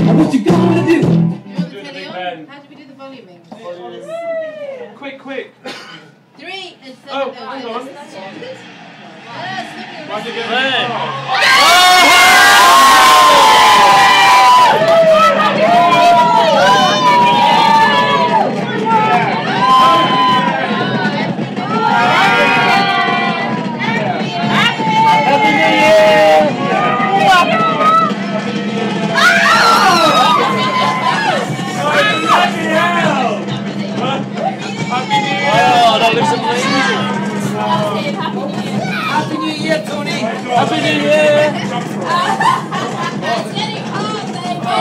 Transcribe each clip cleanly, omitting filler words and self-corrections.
What you gonna do? You want the telly on? How do we do the voluming? Quick, quick. 3 and 7. Oh, hang on. Happy New Year, Tony! Happy New Year! It's getting hot, baby!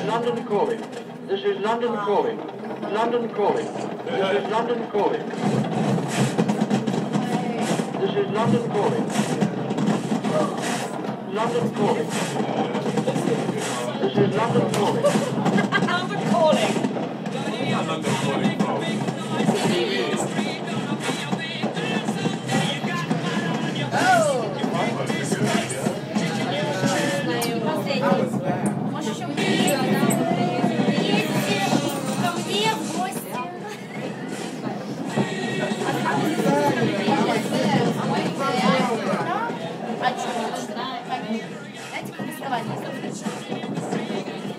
London calling. This is London calling. London calling. This is London calling. This is London calling. London calling. This is London calling. London calling. London calling from.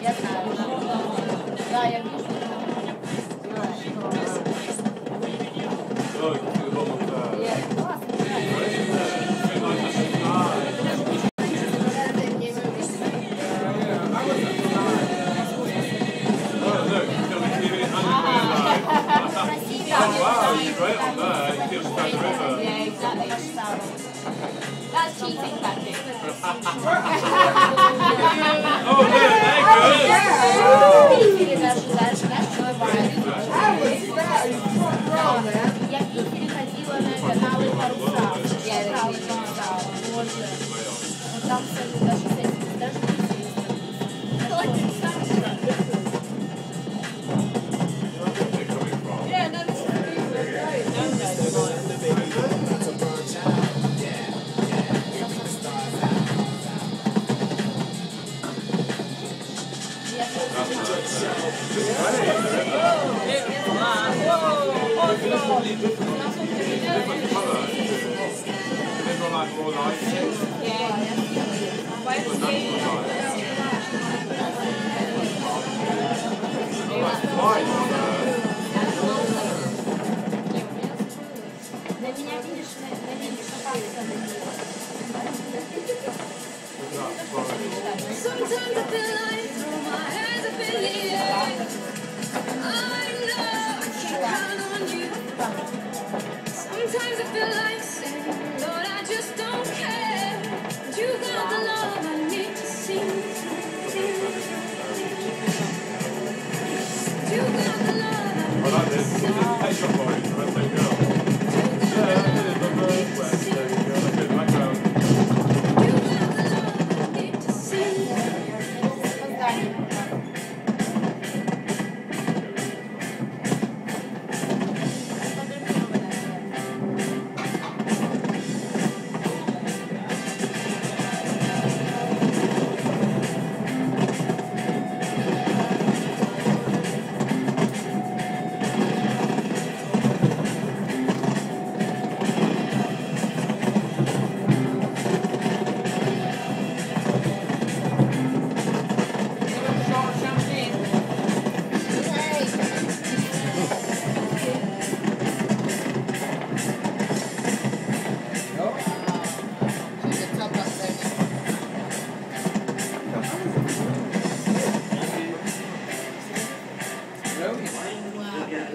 Я знаю. Да, я вижу. That's cheating tactic. Oh, good, thank Я переходила на каналы Парусал. Я Парусал. Боже. Вот там даже с этим, даже Sometimes I feel like throw my hands up in the air. I know I can't count on you. Sometimes I feel like saying, Lord, I just don't care. But you got the love I need to sing. You got the love I I like this. This is Pet Shop Boys, the Red Girl. Yeah, I did it the first way. There you go. Look at the background. You got the love I need to sing.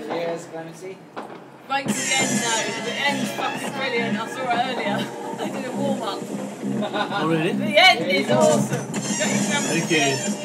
Cheers, Clemency. Right to the end now. The end's fucking brilliant. I saw it earlier. I did a warm up. Oh, really? The end is awesome. Got your Thank you.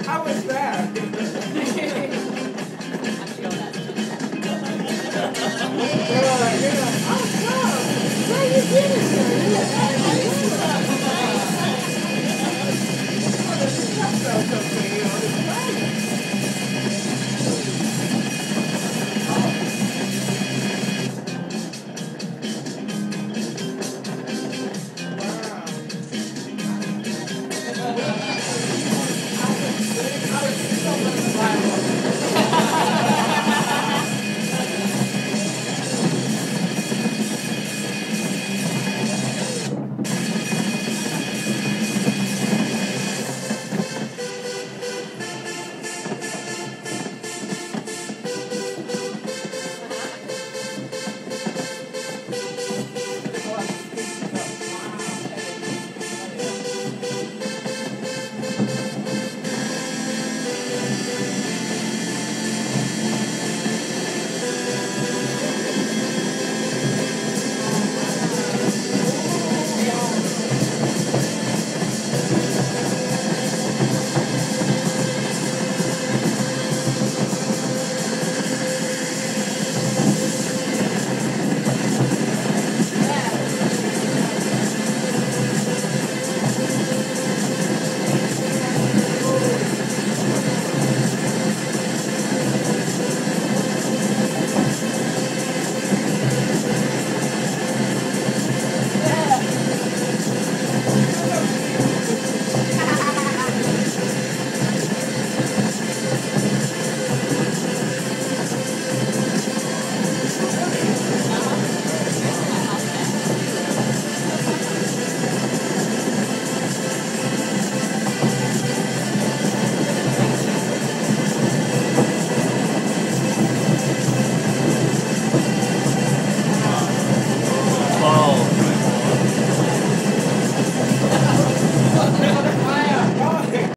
How was that? I was so much